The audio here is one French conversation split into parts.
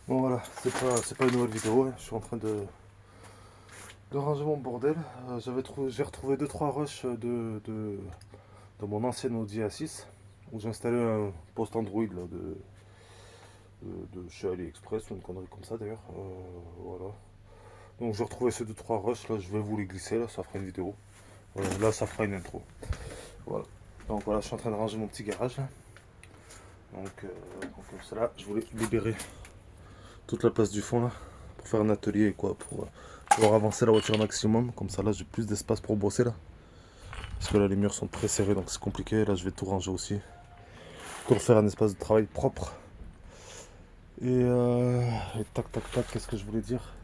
Bon voilà, c'est pas une nouvelle vidéo, hein. Je suis en train de ranger mon bordel. J'ai retrouvé deux trois rushs de mon ancienne Audi A6 où j'ai installé un post Android là, de chez AliExpress ou une connerie comme ça d'ailleurs. Voilà. Donc j'ai retrouvé ces deux trois rushs là, je vais vous les glisser là, ça fera une vidéo. Voilà, là ça fera une intro. Voilà. Donc voilà, je suis en train de ranger mon petit garage là. Donc comme ça là, je voulais libérer toute la place du fond là pour faire un atelier quoi, pour pouvoir avancer la voiture au maximum. Comme ça là j'ai plus d'espace pour bosser là. Parce que là les murs sont très serrés donc c'est compliqué. Là je vais tout ranger aussi. Pour faire un espace de travail propre. Et tac tac tac, qu'est-ce que je voulais dire?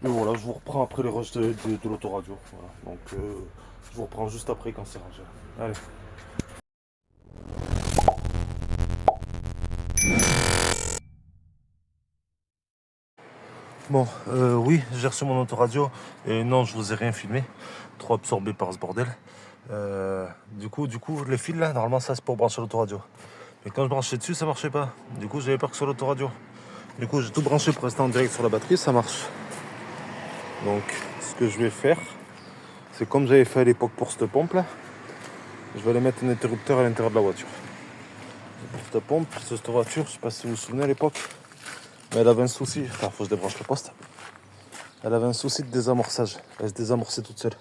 Et voilà, je vous reprends après les rushs de l'autoradio. Voilà. Donc je vous reprends juste après quand c'est rangé. Allez. Bon, oui, j'ai reçu mon autoradio et non, je vous ai rien filmé, trop absorbé par ce bordel. Du coup, les fils là, normalement ça c'est pour brancher l'autoradio. Mais quand je branchais dessus, ça marchait pas. Du coup, j'avais peur que sur l'autoradio. Du coup, j'ai tout branché pour rester en direct sur la batterie, ça marche. Donc, ce que je vais faire, c'est comme j'avais fait à l'époque pour cette pompe là, je vais aller mettre un interrupteur à l'intérieur de la voiture. Pour cette pompe, cette voiture, je sais pas si vous vous souvenez à l'époque, mais elle avait un souci. Enfin, faut que je débranche le poste. Elle avait un souci de désamorçage. Elle se désamorçait toute seule.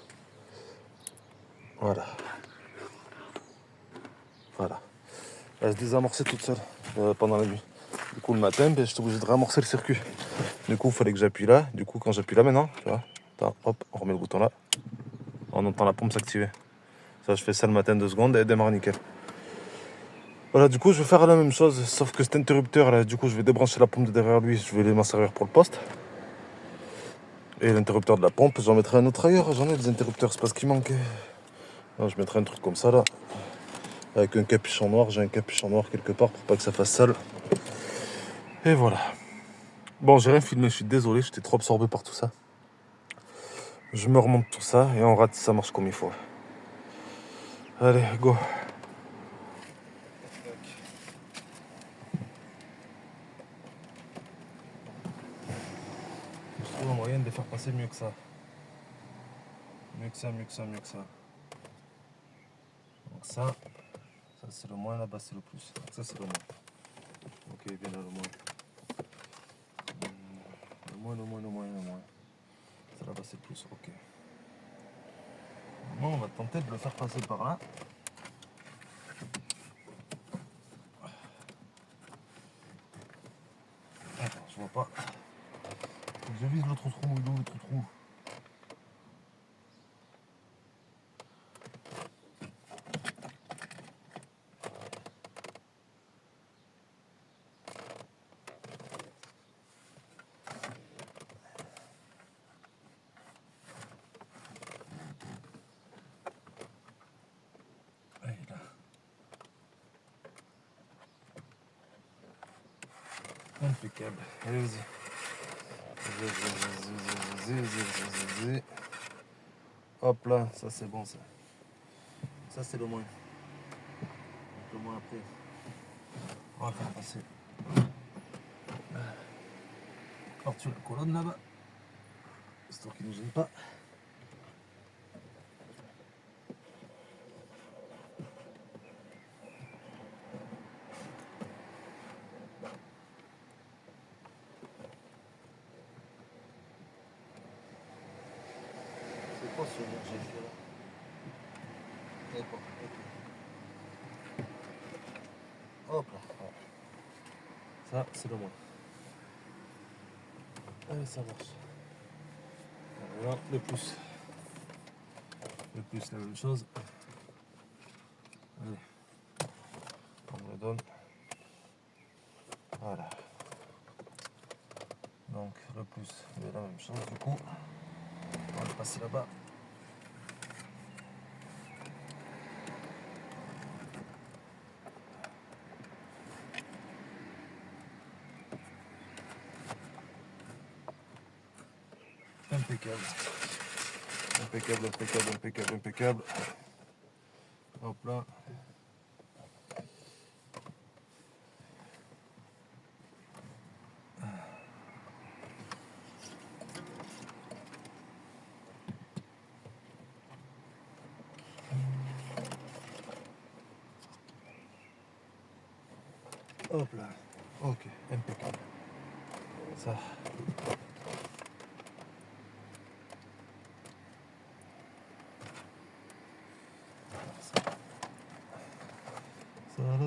Voilà. Voilà. Elle se désamorçait toute seule pendant la nuit. Du coup, le matin, ben, j'étais obligé de ramorcer le circuit. Du coup, il fallait que j'appuie là. Du coup, quand j'appuie là maintenant, tu vois, attends, hop, on remet le bouton là. On entend la pompe s'activer. Ça, je fais ça le matin 2 secondes et elle démarre nickel. Voilà, du coup, je vais faire la même chose, sauf que cet interrupteur là, du coup, je vais débrancher la pompe de derrière lui. Je vais m'en servir pour le poste. Et l'interrupteur de la pompe, j'en mettrai un autre ailleurs. J'en ai des interrupteurs, c'est pas ce qui manquait. Non, je mettrai un truc comme ça là, avec un capuchon noir. J'ai un capuchon noir quelque part pour pas que ça fasse sale. Et voilà. Bon, j'ai rien filmé, je suis désolé, j'étais trop absorbé par tout ça. Je me remonte tout ça et on rate si ça marche comme il faut. Allez, go. Je trouve un moyen de les faire passer mieux que ça. Mieux que ça, mieux que ça, mieux que ça. Donc ça c'est le moins, là-bas c'est le plus. Donc ça c'est le moins. Ok, bien là le moins. Le moins, le moins, le moins, le moins. Ça là-bas c'est le plus, ok. Maintenant on va tenter de le faire passer par là. Attends, je vois pas. Faut que je vise l'autre trou, il est où l'autre trou? Ah, il est là. Impeccable. Allez, vas-y. Vas-y. Hop là, ça c'est bon ça. Ça c'est le moins. Donc le moins après. On va faire passer par-dessus la colonne là-bas. Histoire qu'il ne nous gêne pas. C'est quoi ce mot que j'ai fait là? D'accord, ok. Hop là. Voilà. Ça c'est le moins. Allez, ça marche. Voilà, le plus. Le plus, la même chose. Allez, on le donne. Voilà. Donc le plus, la même chose du coup. On va le passer là-bas. Impeccable. Impeccable, impeccable, impeccable, impeccable. Hop là. Hop là. Ok, impeccable. Ça.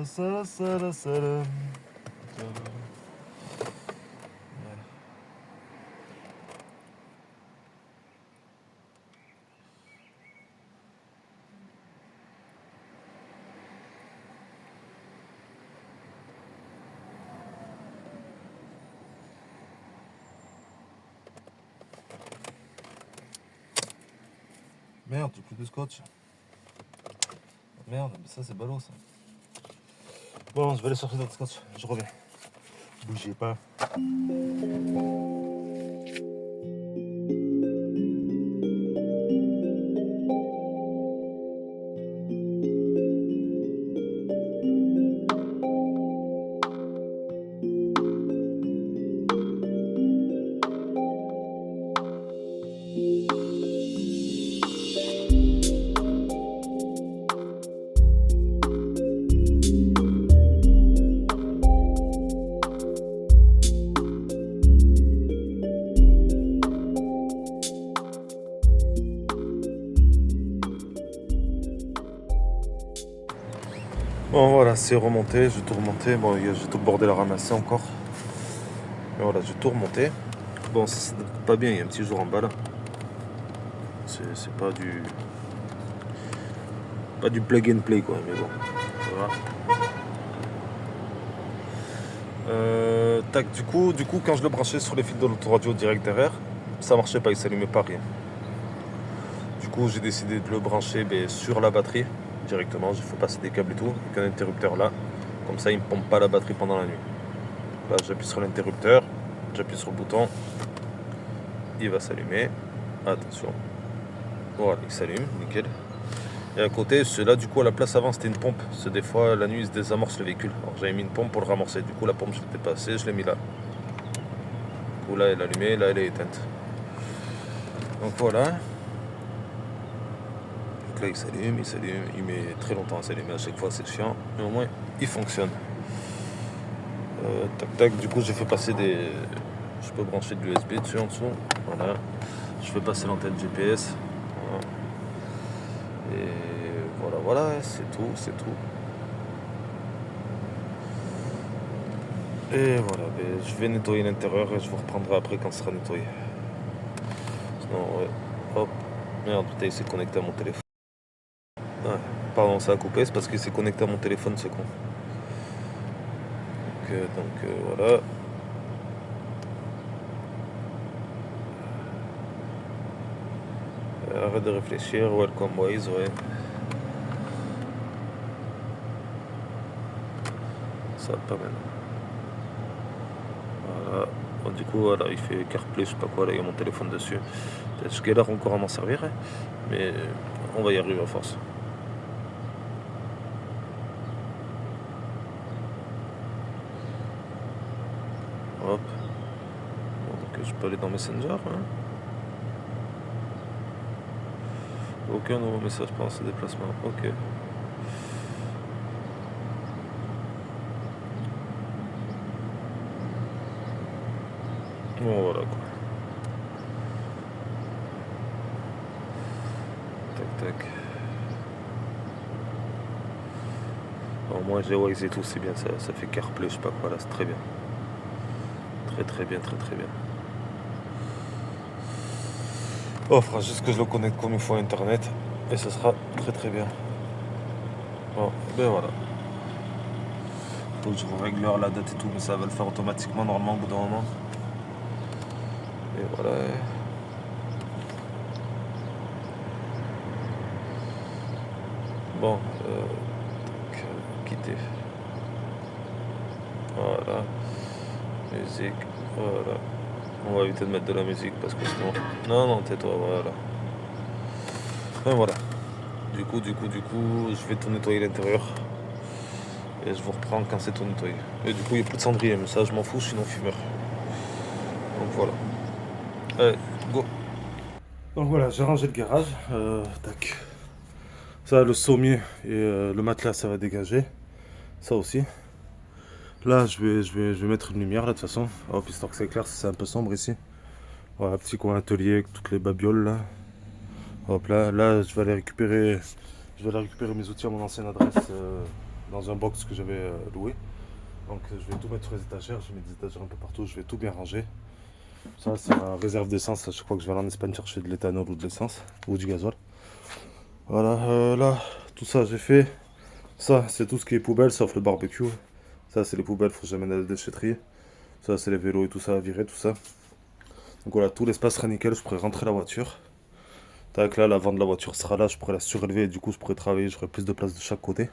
Ça. Merde, j'ai plus de scotch. Merde, mais ça c'est ballot ça. Bon, je vais aller chercher d'autres scotch, je reviens. Bougez pas. Bon voilà, c'est remonté, j'ai tout remonté. Bon, j'ai tout le bordel à ramasser encore. Mais voilà, j'ai tout remonté. Bon, ça c'est pas bien, il y a un petit jour en bas là. C'est pas du plug and play quoi, mais bon, voilà. Tac, du coup, quand je le branchais sur les fils de l'autoradio direct derrière, ça marchait pas, il s'allumait pas rien. Du coup, j'ai décidé de le brancher sur la batterie directement. J'ai fait passer des câbles et tout, avec un interrupteur là. Comme ça, il me pompe pas la batterie pendant la nuit. Là, j'appuie sur l'interrupteur, j'appuie sur le bouton, il va s'allumer. Attention, voilà, il s'allume, nickel. Et à côté, là, du coup, à la place avant, c'était une pompe. C'est des fois, la nuit, il se désamorce le véhicule. Alors, j'avais mis une pompe pour le ramorcer. Du coup, la pompe, je l'ai dépassée, je l'ai mis là. Du coup, là, elle est allumée, là, elle est éteinte. Donc voilà. Donc là, il s'allume, il met très longtemps à s'allumer à chaque fois, c'est chiant. Mais au moins, il fonctionne. Tac, tac, du coup, j'ai fait passer je peux brancher de l'USB dessus en dessous. Voilà. Je fais passer l'antenne GPS. Voilà. Et voilà, c'est tout. Et voilà, je vais nettoyer l'intérieur et je vous reprendrai après quand ce sera nettoyé. Sinon, ouais, hop, merde, putain, il s'est connecté à mon téléphone. Ouais, pardon, ça a coupé, c'est parce qu'il s'est connecté à mon téléphone, ce con. Donc voilà. Arrête de réfléchir, welcome ways, ouais. Ça va pas mal. Voilà. Bon, du coup, voilà, il fait CarPlay, je sais pas quoi, là, il y a mon téléphone dessus. Peut-être que je galère encore à m'en servir, hein, mais on va y arriver à force. Hop. Bon, donc je peux aller dans Messenger, hein. Aucun nouveau message pendant ce déplacement, ok. Bon, voilà quoi. Tac. Bon, moi j'ai Waze et tout, c'est bien, ça fait CarPlay, je sais pas quoi, là, c'est très bien. Très bien. Oh, il faudra juste que je le connecte comme une fois à internet, et ce sera très bien. Bon, ben voilà. Faut que je règle l'heure, la date et tout, mais ça va le faire automatiquement normalement au bout d'un moment. Et voilà. Bon, quitter. Voilà. Musique, voilà. On va éviter de mettre de la musique parce que sinon. Non, tais-toi, voilà. Et voilà. Du coup, je vais tout nettoyer l'intérieur. Et je vous reprends quand c'est tout nettoyé. Et du coup, il n'y a plus de cendrier, mais ça, je m'en fous, sinon fumeur. Donc voilà. Allez, go. Donc voilà, j'ai rangé le garage. Tac. Ça, le sommier et le matelas, ça va dégager. Ça aussi. Là, je vais mettre une lumière là de toute façon. Hop, histoire que c'est clair, c'est un peu sombre ici. Voilà, petit coin atelier avec toutes les babioles là. Hop là, je vais aller récupérer mes outils à mon ancienne adresse dans un box que j'avais loué. Donc je vais tout mettre sur les étagères, j'ai mis des étagères un peu partout, je vais tout bien ranger. Ça c'est ma réserve d'essence, je crois que je vais aller en Espagne chercher de l'éthanol ou de l'essence, ou du gasoil. Voilà, là, tout ça j'ai fait. Ça c'est tout ce qui est poubelle sauf le barbecue. Ça c'est les poubelles, faut que j'amène à la déchetterie. Ça c'est les vélos et tout ça à virer, tout ça. Donc voilà, tout l'espace sera nickel, je pourrai rentrer la voiture. Tac, là, l'avant de la voiture sera là, je pourrai la surélever et du coup je pourrai travailler, j'aurai plus de place de chaque côté.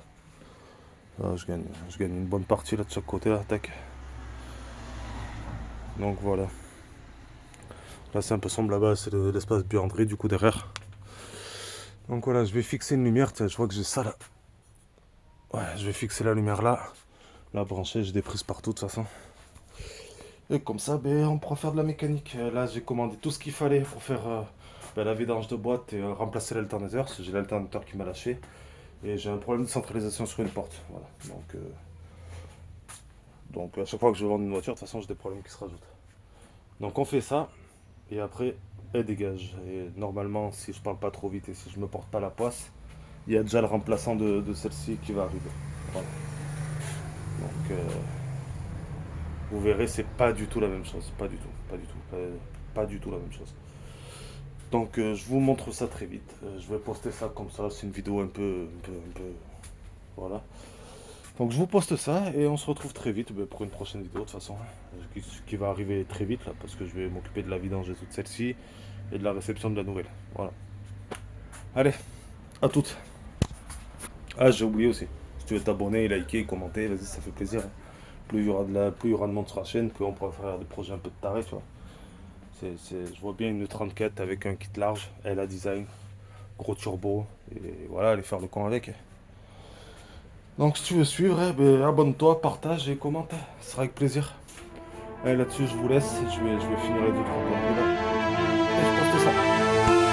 Là, je gagne une bonne partie là de chaque côté là, tac. Donc voilà. Là c'est un peu sombre là-bas, c'est l'espace buanderie du coup derrière. Donc voilà, je vais fixer une lumière, tiens, je vois que j'ai ça là. Ouais, je vais fixer la lumière là. Là branchée, j'ai des prises partout de toute façon. Et comme ça, ben, on pourra faire de la mécanique. Là j'ai commandé tout ce qu'il fallait pour faire ben, la vidange de boîte et remplacer l'alternateur. J'ai l'alternateur qui m'a lâché. Et j'ai un problème de centralisation sur une porte. Voilà. Donc à chaque fois que je vends une voiture, de toute façon j'ai des problèmes qui se rajoutent. Donc on fait ça. Et après, elle dégage. Et normalement, si je parle pas trop vite et si je me porte pas la poisse, il y a déjà le remplaçant de celle-ci qui va arriver. Voilà. Donc vous verrez, c'est pas du tout la même chose. Pas du tout. Pas du tout. Pas du tout la même chose. Donc je vous montre ça très vite. Je vais poster ça comme ça. C'est une vidéo un peu. Voilà. Donc je vous poste ça et on se retrouve très vite pour une prochaine vidéo de toute façon. Qui va arriver très vite là parce que je vais m'occuper de la vidange de toute celle-ci et de la réception de la nouvelle. Voilà. Allez, à toutes. Ah j'ai oublié aussi. Si tu veux t'abonner, liker, commenter, vas-y ça fait plaisir. Plus il y aura plus il y aura de monde sur la chaîne, plus on pourra faire des projets un peu de taré, tu vois. Je vois bien une 34 avec un kit large, elle a design, gros turbo, et voilà, aller faire le camp avec. Donc si tu veux suivre, ben, abonne-toi, partage et commente, ce sera avec plaisir. Allez, là-dessus je vous laisse, je vais finir les deux trois points là. Et je poste ça.